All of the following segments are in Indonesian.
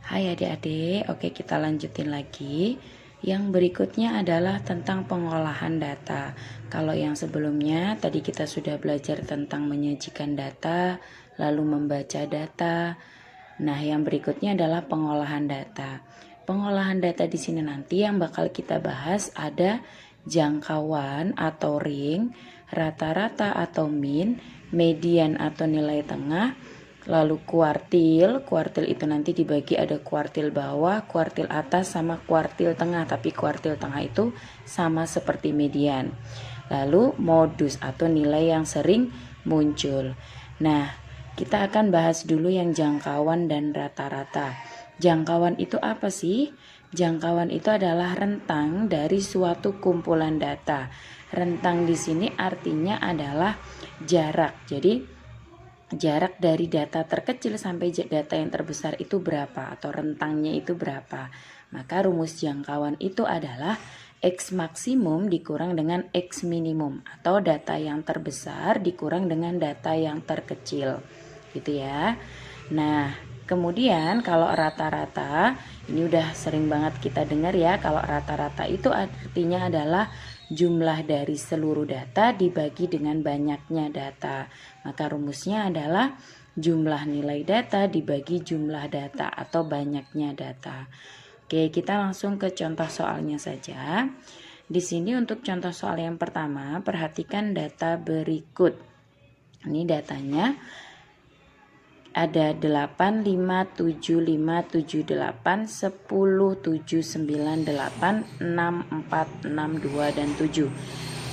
Hai adik-adik, oke kita lanjutin lagi. Yang berikutnya adalah tentang pengolahan data. Kalau yang sebelumnya tadi kita sudah belajar tentang menyajikan data, lalu membaca data. Nah, yang berikutnya adalah pengolahan data. Pengolahan data di sini nanti yang bakal kita bahas ada jangkauan atau ring, rata-rata atau min, median atau nilai tengah, lalu kuartil. Kuartil itu nanti dibagi ada kuartil bawah, kuartil atas sama kuartil tengah, tapi kuartil tengah itu sama seperti median. Lalu modus atau nilai yang sering muncul. Nah, kita akan bahas dulu yang jangkauan dan rata-rata. Jangkauan itu apa sih? Jangkauan itu adalah rentang dari suatu kumpulan data. Rentang di sini artinya adalah jarak. Jadi jarak dari data terkecil sampai data yang terbesar itu berapa atau rentangnya itu berapa. Maka rumus jangkauan itu adalah X maksimum dikurang dengan X minimum atau data yang terbesar dikurang dengan data yang terkecil. Gitu ya. Nah, kemudian kalau rata-rata, ini udah sering banget kita dengar ya, kalau rata-rata itu artinya adalah jumlah dari seluruh data dibagi dengan banyaknya data. Maka rumusnya adalah jumlah nilai data dibagi jumlah data atau banyaknya data. Oke, kita langsung ke contoh soalnya saja. Di sini untuk contoh soal yang pertama, perhatikan data berikut. Ini datanya ada 8, 5, 7, 5, 7, 8, 10, 7, 9, 8, 6, 4, 6, 2, dan 7.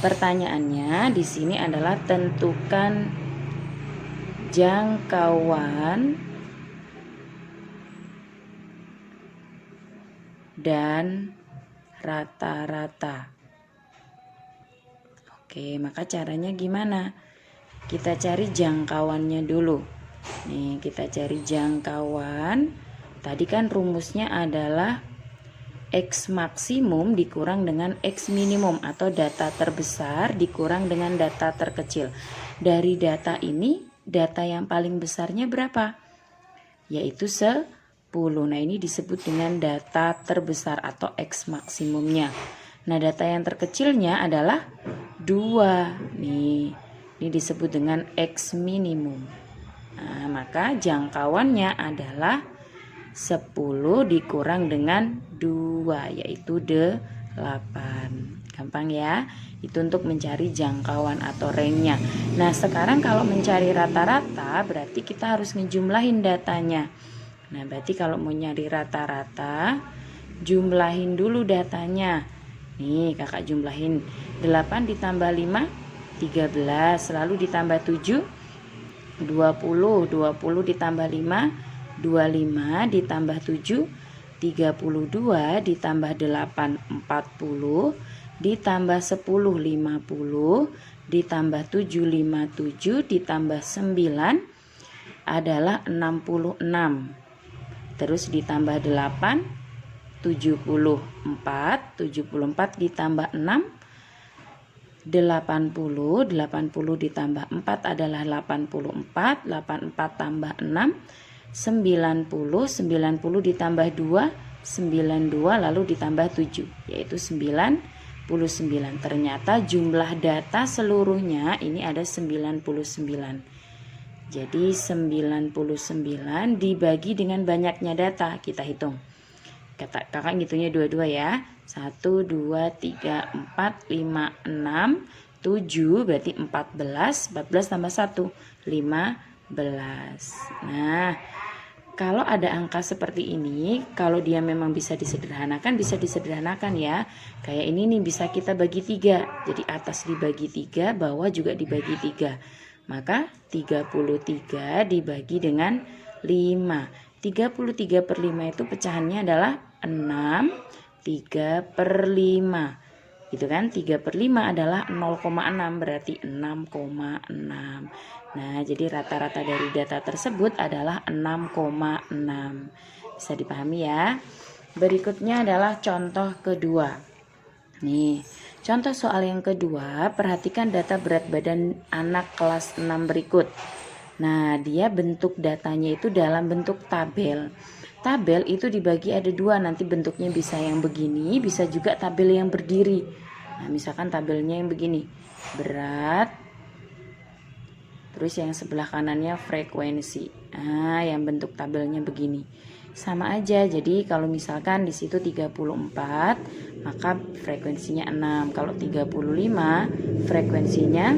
Pertanyaannya di sini adalah tentukan jangkauan dan rata-rata. Oke, maka caranya gimana? Kita cari jangkauannya dulu. Nih, kita cari jangkauan. Tadi kan rumusnya adalah X maksimum dikurang dengan X minimum atau data terbesar dikurang dengan data terkecil. Dari data ini, data yang paling besarnya berapa? Yaitu 10. Nah, ini disebut dengan data terbesar atau X maksimumnya. Nah, data yang terkecilnya adalah 2. Nih, ini disebut dengan X minimum. Nah, maka jangkauannya adalah 10 dikurang dengan 2 yaitu 8. Gampang ya. Itu untuk mencari jangkauan atau rangenya. Nah, sekarang kalau mencari rata-rata berarti kita harus ngejumlahin datanya. Nah, berarti kalau mau nyari rata-rata jumlahin dulu datanya. Nih, kakak jumlahin 8 ditambah 5 13, lalu ditambah 7 20, 20 ditambah 5 25, ditambah 7 32, ditambah 8 40, ditambah 10 50, ditambah 7 57, ditambah 9 adalah 66. Terus ditambah 8 74, 74 ditambah 6 80, 80 ditambah 4 adalah 84, 84 tambah 6 90, 90 ditambah 2 92, lalu ditambah 7 yaitu 99. Ternyata jumlah data seluruhnya ini ada 99. Jadi 99 dibagi dengan banyaknya data, kita hitung. Kakak ngitungnya dua-dua ya. 1, 2, 3, 4, 5, 6, 7 berarti 14. 14 tambah 1 15. Nah, kalau ada angka seperti ini, kalau dia memang bisa disederhanakan ya. Kayak ini nih bisa kita bagi 3. Jadi atas dibagi 3, bawah juga dibagi 3. Maka 33 dibagi dengan 5. 33 per 5 itu pecahannya adalah 6, 3 per 5. Gitu kan, 3 per 5 adalah 0,6 berarti 6,6. Nah, jadi rata-rata dari data tersebut adalah 6,6. Bisa dipahami ya. Berikutnya adalah contoh kedua. Nih, contoh soal yang kedua, perhatikan data berat badan anak kelas 6 berikut. Nah, dia bentuk datanya itu dalam bentuk tabel. Tabel itu dibagi ada dua, nanti bentuknya bisa yang begini, bisa juga tabel yang berdiri. Nah, misalkan tabelnya yang begini, berat, terus yang sebelah kanannya frekuensi. Nah, yang bentuk tabelnya begini. Sama aja, jadi kalau misalkan di situ 34, maka frekuensinya 6. Kalau 35, frekuensinya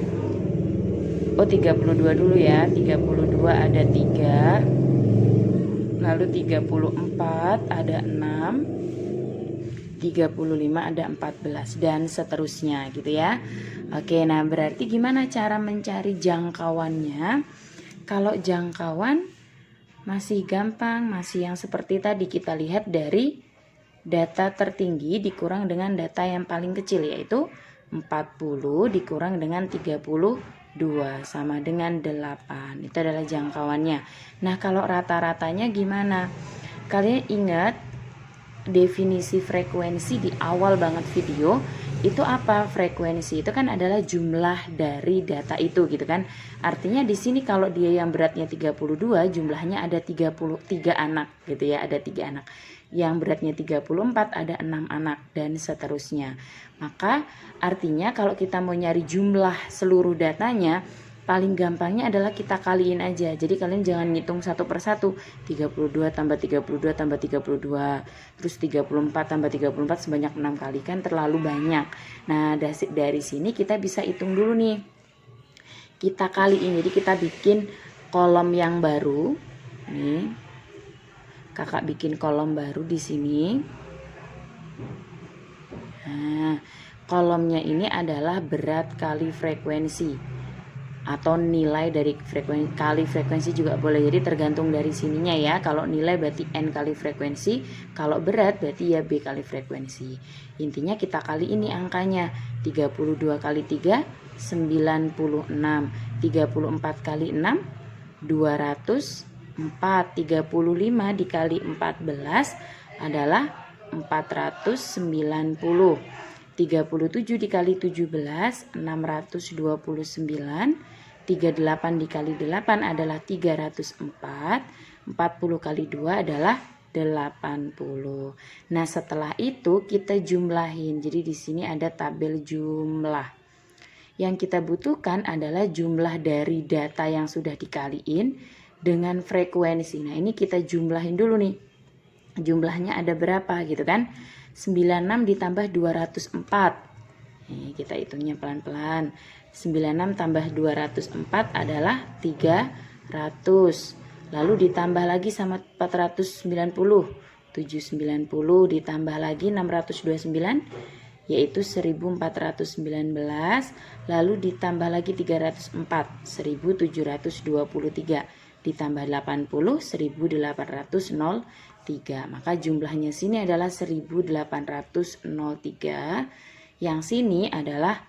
32 dulu ya. 32 ada 3. Lalu 34 ada 6. 35 ada 14 dan seterusnya gitu ya. Oke, nah berarti gimana cara mencari jangkauannya? Kalau jangkauan masih gampang, masih yang seperti tadi kita lihat dari data tertinggi dikurang dengan data yang paling kecil, yaitu 40 dikurang dengan 32 sama dengan 8. Itu adalah jangkauannya. Nah, kalau rata-ratanya gimana? Kalian ingat definisi frekuensi di awal banget video itu apa? Frekuensi itu kan adalah jumlah dari data itu gitu kan. Artinya di sini kalau dia yang beratnya 32, jumlahnya ada 33 anak gitu ya, ada 3 anak. Yang beratnya 34 ada 6 anak dan seterusnya. Maka artinya kalau kita mau nyari jumlah seluruh datanya, paling gampangnya adalah kita kaliin aja. Jadi kalian jangan ngitung satu persatu. 32 tambah 32 tambah 32. Terus 34 tambah 34 sebanyak 6 kali, kan terlalu banyak. Nah, dari sini kita bisa hitung dulu nih. Kita kaliin. Jadi kita bikin kolom yang baru. Nih. Kakak bikin kolom baru di sini. Nah, kolomnya ini adalah berat kali frekuensi. Atau nilai dari frekuensi kali frekuensi juga boleh, jadi tergantung dari sininya ya. Kalau nilai berarti N kali frekuensi, kalau berat berarti ya B kali frekuensi. Intinya kita kali ini angkanya 32 kali 3 96, 34 kali 6 204, 35 dikali 14 adalah 490, 37 dikali 17 629, 38 dikali 8 adalah 304, 40 kali 2 adalah 80. Nah, setelah itu kita jumlahin. Jadi di sini ada tabel jumlah. Yang kita butuhkan adalah jumlah dari data yang sudah dikaliin dengan frekuensi. Nah, ini kita jumlahin dulu nih. Jumlahnya ada berapa gitu kan? 96 ditambah 204. Nih, kita hitungnya pelan-pelan. 96 tambah 204 adalah 300. Lalu ditambah lagi sama 490. 790 ditambah lagi 629 yaitu 1419. Lalu ditambah lagi 304, 1723. Ditambah 80, 1803. Maka jumlahnya sini adalah 1803. Yang sini adalah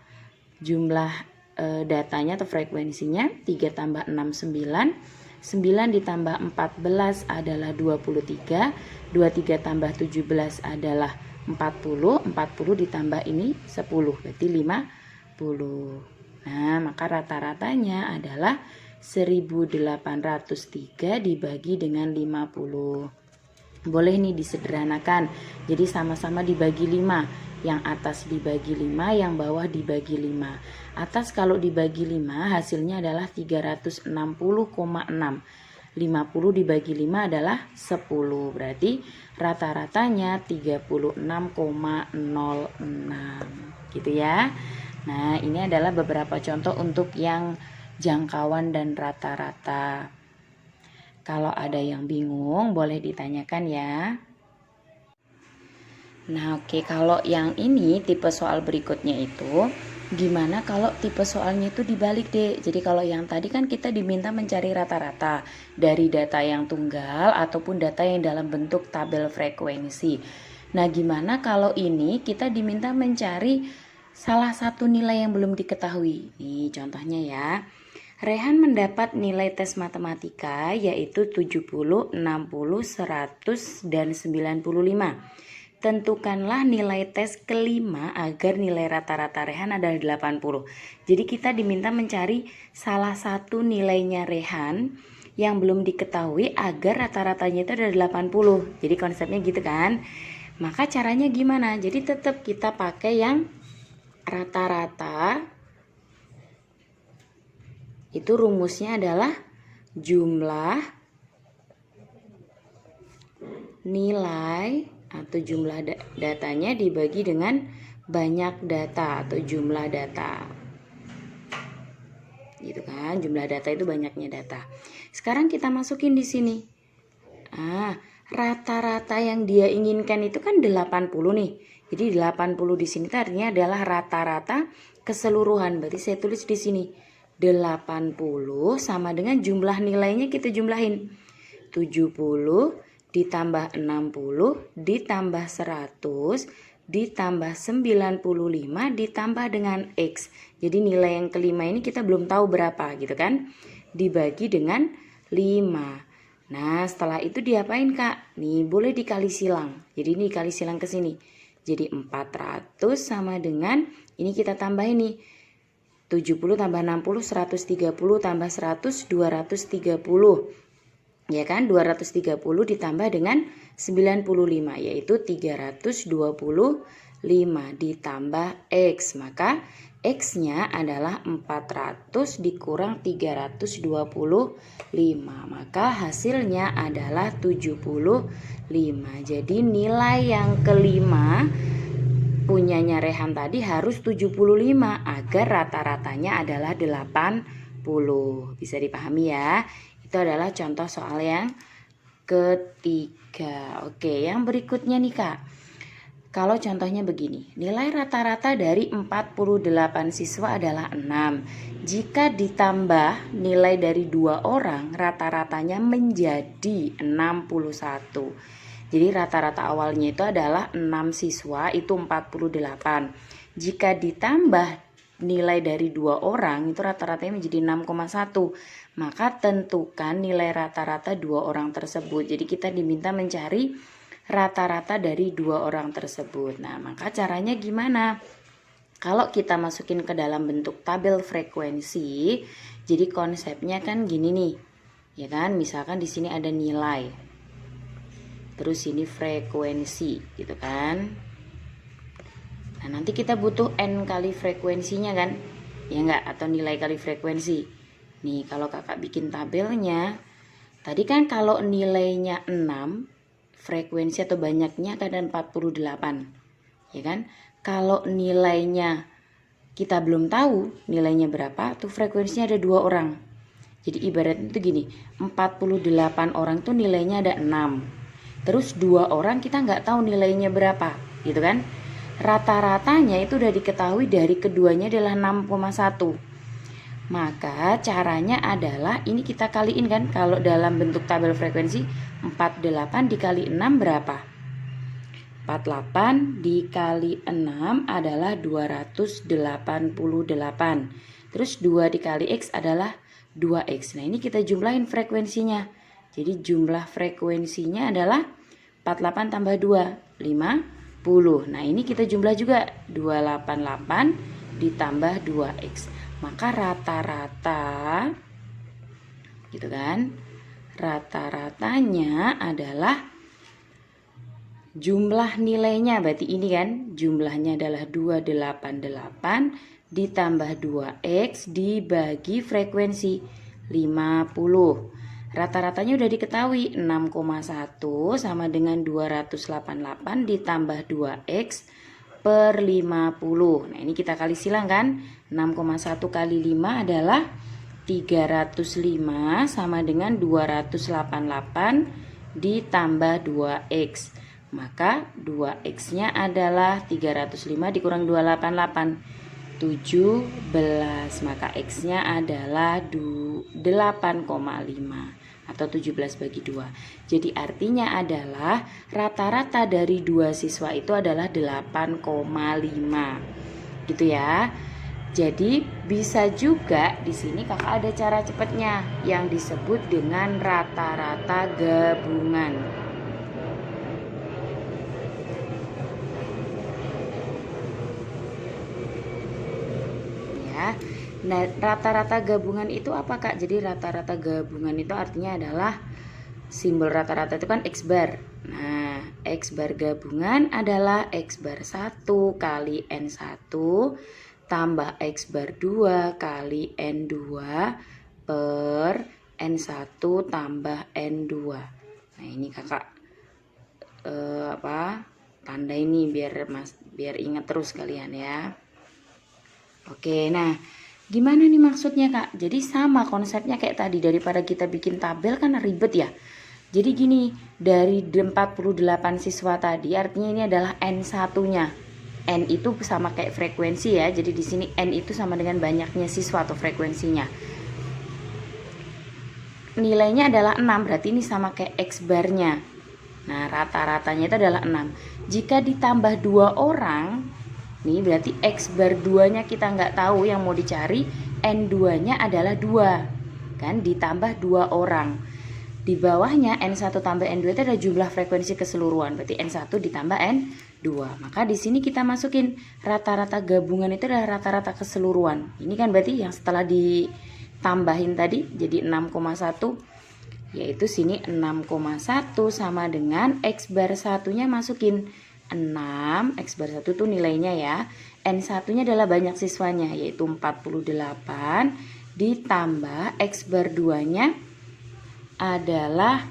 jumlah datanya atau frekuensinya. 3 tambah 6 9, 9 ditambah 14 adalah 23, 23 tambah 17 adalah 40, 40 ditambah ini 10 berarti 50. Nah, maka rata-ratanya adalah 1803 dibagi dengan 50. Boleh nih disederhanakan. Jadi sama-sama dibagi 5. Yang atas dibagi 5, yang bawah dibagi 5. Atas kalau dibagi 5 hasilnya adalah 360,6. 50 dibagi 5 adalah 10. Berarti rata-ratanya 36,06. Gitu ya. Nah, ini adalah beberapa contoh untuk yang jangkauan dan rata-rata. Kalau ada yang bingung boleh ditanyakan ya. Nah, oke, kalau yang ini tipe soal berikutnya itu gimana kalau tipe soalnya itu dibalik deh. Jadi kalau yang tadi kan kita diminta mencari rata-rata dari data yang tunggal ataupun data yang dalam bentuk tabel frekuensi. Nah, gimana kalau ini kita diminta mencari salah satu nilai yang belum diketahui. Nih contohnya ya. Rehan mendapat nilai tes matematika yaitu 70, 60, 100, dan 95. Tentukanlah nilai tes kelima agar nilai rata-rata Rehan adalah 80. Jadi kita diminta mencari salah satu nilainya Rehan yang belum diketahui agar rata-ratanya itu adalah 80. Jadi konsepnya gitu kan. Maka caranya gimana? Jadi tetap kita pakai yang rata-rata. Itu rumusnya adalah jumlah nilai atau jumlah datanya dibagi dengan banyak data atau jumlah data. Gitu kan, jumlah data itu banyaknya data. Sekarang kita masukin di sini. Rata-rata yang dia inginkan itu kan 80 nih. Jadi 80 di sini artinya adalah rata-rata keseluruhan. Berarti saya tulis di sini 80 sama dengan jumlah nilainya kita jumlahin. 70 ditambah 60 ditambah 100 ditambah 95 ditambah dengan X. Jadi nilai yang kelima ini kita belum tahu berapa gitu kan. Dibagi dengan 5. Nah setelah itu diapain Kak? Nih boleh dikali silang. Jadi ini dikali silang ke sini. Jadi 400 sama dengan ini kita tambahin nih. 70 tambah 60 130 tambah 100 230. Ya kan, 230 ditambah dengan 95 yaitu 325 ditambah X. Maka X-nya adalah 400 dikurang 325. Maka hasilnya adalah 75. Jadi nilai yang kelima punyanya Rehan tadi harus 75 agar rata-ratanya adalah 80. Bisa dipahami ya? Itu adalah contoh soal yang ketiga. Oke, yang berikutnya nih Kak. Kalau contohnya begini, nilai rata-rata dari 48 siswa adalah 6. Jika ditambah nilai dari 2 orang, rata-ratanya menjadi 61. Jadi rata-rata awalnya itu adalah 6 siswa, itu 48. Jika ditambah nilai dari 2 orang itu rata-ratanya menjadi 6,1. Maka tentukan nilai rata-rata 2 orang tersebut. Jadi kita diminta mencari rata-rata dari 2 orang tersebut. Nah, maka caranya gimana? Kalau kita masukin ke dalam bentuk tabel frekuensi, jadi konsepnya kan gini nih. Ya kan? Misalkan di sini ada nilai. Terus ini frekuensi, gitu kan? Nah nanti kita butuh N kali frekuensinya kan. Ya enggak, atau nilai kali frekuensi. Nih kalau kakak bikin tabelnya, tadi kan kalau nilainya 6, frekuensi atau banyaknya ada 48. Ya kan. Kalau nilainya kita belum tahu nilainya berapa, tuh frekuensinya ada 2 orang. Jadi ibaratnya itu gini, 48 orang tuh nilainya ada 6. Terus 2 orang kita nggak tahu nilainya berapa, gitu kan. Rata-ratanya itu udah diketahui dari keduanya adalah 6,1. Maka caranya adalah ini kita kaliin kan. Kalau dalam bentuk tabel frekuensi 48 dikali 6 berapa? 48 dikali 6 adalah 288. Terus 2 dikali X adalah 2X. Nah ini kita jumlahin frekuensinya. Jadi jumlah frekuensinya adalah 48 tambah 2 50. Nah ini kita jumlah juga 288 ditambah 2X. Maka rata-rata gitu kan, rata-ratanya adalah jumlah nilainya, berarti ini kan jumlahnya adalah 288 ditambah 2X dibagi frekuensi 50. Rata-ratanya udah diketahui 6,1 sama dengan 288 ditambah 2X per 50. Nah ini kita kali silang kan. 6,1 kali 5 adalah 305 sama dengan 288 ditambah 2X. Maka 2X nya adalah 305 dikurang 288 17. Maka X nya adalah 8,5 atau 17 bagi 2. Jadi artinya adalah rata-rata dari 2 siswa itu adalah 8,5. Gitu ya. Jadi bisa juga di sini kakak ada cara cepatnya yang disebut dengan rata-rata gabungan. ya. Nah, rata-rata gabungan itu apa Kak? Jadi rata-rata gabungan itu artinya adalah simbol rata-rata itu kan X bar. Nah, X bar gabungan adalah X bar 1 kali N1 tambah X bar 2 kali N2 per N1 tambah N2. Nah, ini Kakak tanda ini biar ingat terus kalian ya. Oke, nah gimana nih maksudnya Kak? Jadi sama konsepnya kayak tadi, daripada kita bikin tabel kan ribet ya. Jadi gini, dari 48 siswa tadi artinya ini adalah N1-nya. N itu sama kayak frekuensi ya. Jadi di sini N itu sama dengan banyaknya siswa atau frekuensinya. Nilainya adalah 6, berarti ini sama kayak X barnya. Nah, rata-ratanya itu adalah 6. Jika ditambah 2 orang, nih berarti X bar 2-nya kita nggak tahu, yang mau dicari N2-nya adalah 2. Kan ditambah 2 orang. Di bawahnya N1 tambah N2 itu ada jumlah frekuensi keseluruhan. Berarti N1 ditambah N2. Maka di sini kita masukin rata-rata gabungan itu adalah rata-rata keseluruhan. Ini kan berarti yang setelah ditambahin tadi jadi 6,1. Yaitu sini 6,1 sama dengan X bar 1-nya masukin 6. X bar 1 itu nilainya ya. N1-nya adalah banyak siswanya yaitu 48 ditambah X bar 2-nya adalah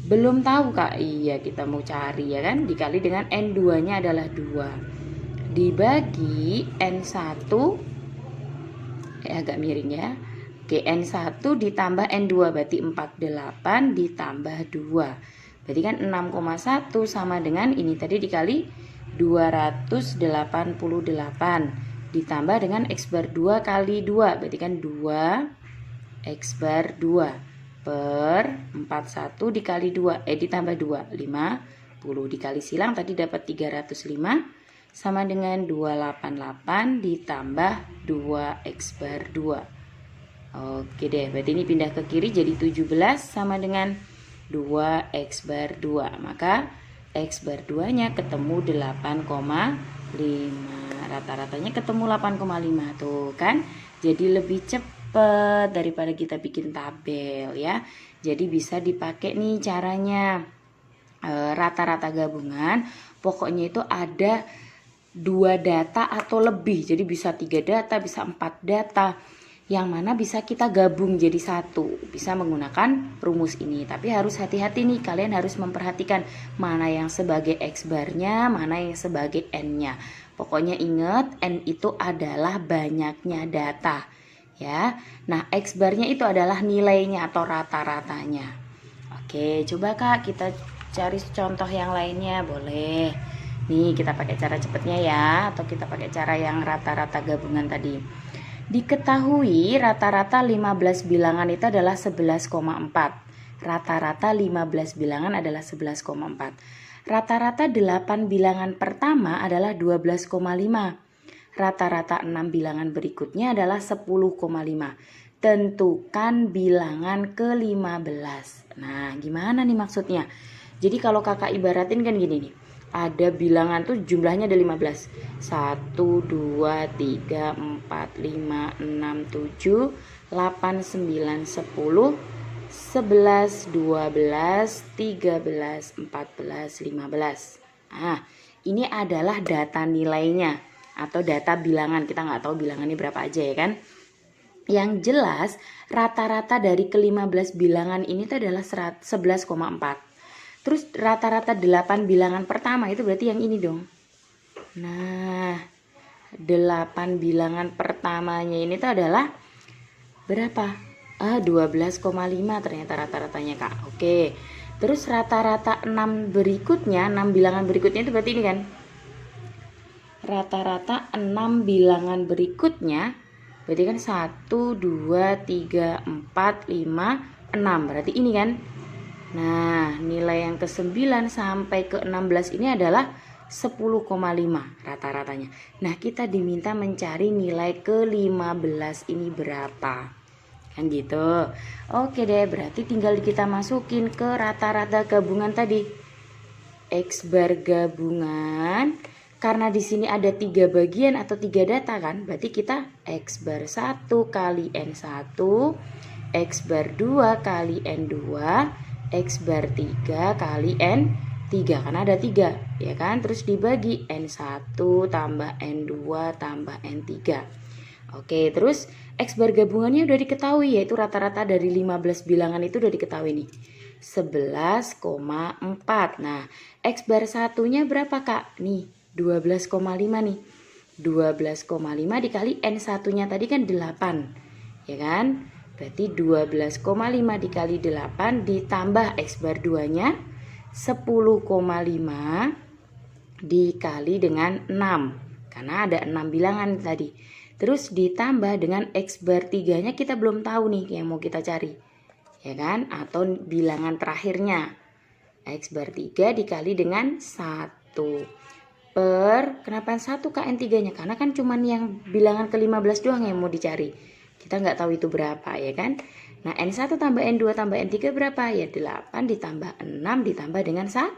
belum tahu Kak. Iya, kita mau cari ya kan, dikali dengan N2-nya adalah 2 dibagi N1 agak miring ya. Oke, N1 ditambah N2 berarti 48 ditambah 2. Berarti kan 6,1 sama dengan ini tadi dikali 288 ditambah dengan X bar 2 kali 2. Berarti kan 2 X bar 2 per 41 dikali 2 ditambah 2 50 dikali silang tadi dapat 305 sama dengan 288 ditambah 2 X bar 2. Oke deh, berarti ini pindah ke kiri jadi 17 sama dengan 2 X bar 2. Maka X bar 2 nya ketemu 8,5. Rata-ratanya ketemu 8,5 tuh kan. Jadi lebih cepat daripada kita bikin tabel ya. Jadi bisa dipakai nih caranya. Rata-rata gabungan pokoknya itu ada 2 data atau lebih. Jadi bisa 3 data, bisa 4 data. Yang mana bisa kita gabung jadi satu. Bisa menggunakan rumus ini. Tapi harus hati-hati nih, kalian harus memperhatikan mana yang sebagai X barnya, mana yang sebagai N-nya. Pokoknya ingat, N itu adalah banyaknya data. Ya, nah X barnya itu adalah nilainya atau rata-ratanya. Oke, coba Kak kita cari contoh yang lainnya, boleh. Nih kita pakai cara cepatnya ya, atau kita pakai cara yang rata-rata gabungan tadi. Diketahui rata-rata 15 bilangan itu adalah 11,4. Rata-rata 15 bilangan adalah 11,4. Rata-rata 8 bilangan pertama adalah 12,5. Rata-rata 6 bilangan berikutnya adalah 10,5. Tentukan bilangan ke-15. Nah, gimana nih maksudnya? Jadi kalau Kakak ibaratin kan gini nih. Ada bilangan tuh jumlahnya ada 15. 1, 2, 3, 4, 5, 6, 7, 8, 9, 10, 11, 12, 13, 14, 15. Nah, ini adalah data nilainya atau data bilangan. Kita nggak tahu bilangannya berapa aja ya kan. Yang jelas rata-rata dari ke-15 bilangan ini tuh adalah 11,4. Terus rata-rata 8 bilangan pertama itu berarti yang ini dong. Nah, 8 bilangan pertamanya ini tuh adalah berapa? 12,5 ternyata rata-ratanya Kak. Oke. Terus rata-rata 6 berikutnya, 6 bilangan berikutnya itu berarti ini kan. Rata-rata 6 bilangan berikutnya berarti kan 1, 2, 3, 4, 5, 6. Berarti ini kan. Nah, nilai yang ke-9 sampai ke-16 ini adalah 10,5 rata-ratanya. Nah, kita diminta mencari nilai ke-15 ini berapa. Kan gitu. Oke deh, berarti tinggal kita masukin ke rata-rata gabungan tadi. X bar gabungan karena di sini ada 3 bagian atau 3 data kan, berarti kita X bar 1 kali N1, X bar 2 kali N2, X bar 3 kali N3, karena ada 3 ya kan, terus dibagi N1 tambah N2 tambah N3. Oke, terus X bar gabungannya udah diketahui, yaitu rata-rata dari 15 bilangan itu udah diketahui nih, 11,4. Nah, X bar satunya berapa Kak? Nih, 12,5 nih. 12,5 dikali N1-nya tadi kan 8, ya kan? Berarti 12,5 dikali 8 ditambah X bar 2-nya 10,5 dikali dengan 6. Karena ada 6 bilangan tadi. Terus ditambah dengan X bar 3-nya kita belum tahu nih yang mau kita cari. Ya kan? Atau bilangan terakhirnya. X bar 3 dikali dengan 1 per, kenapa 1 Kak N3-nya? Karena kan cuman yang bilangan ke-15 doang yang mau dicari. Kita nggak tahu itu berapa ya kan? Nah, N1 tambah N2 tambah N3 berapa? Ya 8 ditambah 6 ditambah dengan 1.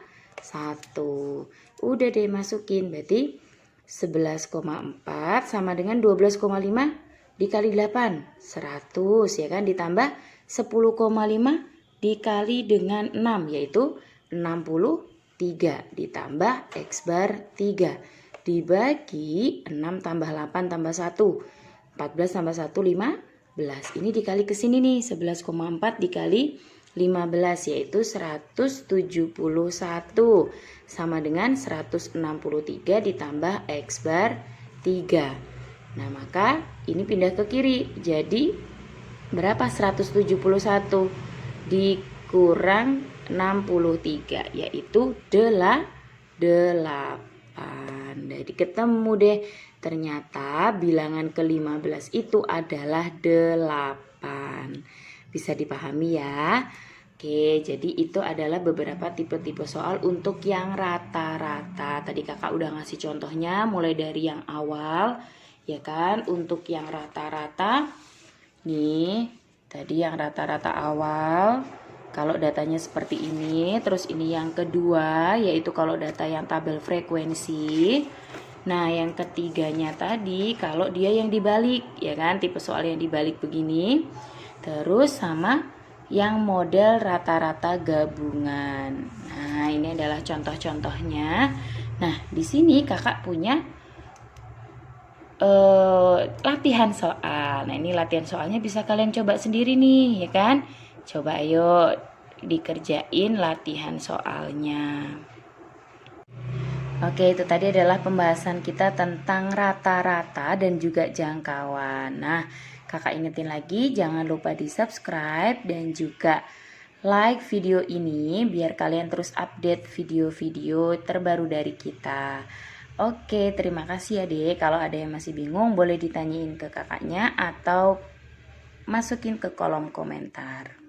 Udah deh masukin, berarti 11,4 sama dengan 12,5 dikali 8, 100 ya kan, ditambah 10,5 dikali dengan 6 yaitu 63 ditambah X bar 3 dibagi 6 tambah 8 tambah 1, 14 tambah 1, 15. Ini dikali ke sini nih, 11,4 dikali 15 yaitu 171 sama dengan 163 ditambah X bar 3. Nah, maka ini pindah ke kiri. Jadi berapa 171 dikurang 63 yaitu 8. Jadi ketemu deh, ternyata bilangan ke-15 itu adalah 8. Bisa dipahami ya? Oke, jadi itu adalah beberapa tipe-tipe soal untuk yang rata-rata. Tadi kakak udah ngasih contohnya mulai dari yang awal, ya kan? Untuk yang rata-rata, nih, tadi yang rata-rata awal, kalau datanya seperti ini. Terus ini yang kedua, yaitu kalau data yang tabel frekuensi. Nah, yang ketiganya tadi, kalau dia yang dibalik, ya kan? Tipe soal yang dibalik begini. Terus sama yang model rata-rata gabungan. Nah, ini adalah contoh-contohnya. Nah, di sini kakak punya latihan soal. Nah, ini latihan soalnya bisa kalian coba sendiri nih, ya kan? Coba ayo dikerjain latihan soalnya. Oke, itu tadi adalah pembahasan kita tentang rata-rata dan juga jangkauan. Nah, kakak ingetin lagi, jangan lupa di subscribe dan juga like video ini biar kalian terus update video-video terbaru dari kita. Oke, terima kasih ya dek. Kalau ada yang masih bingung boleh ditanyain ke kakaknya atau masukin ke kolom komentar.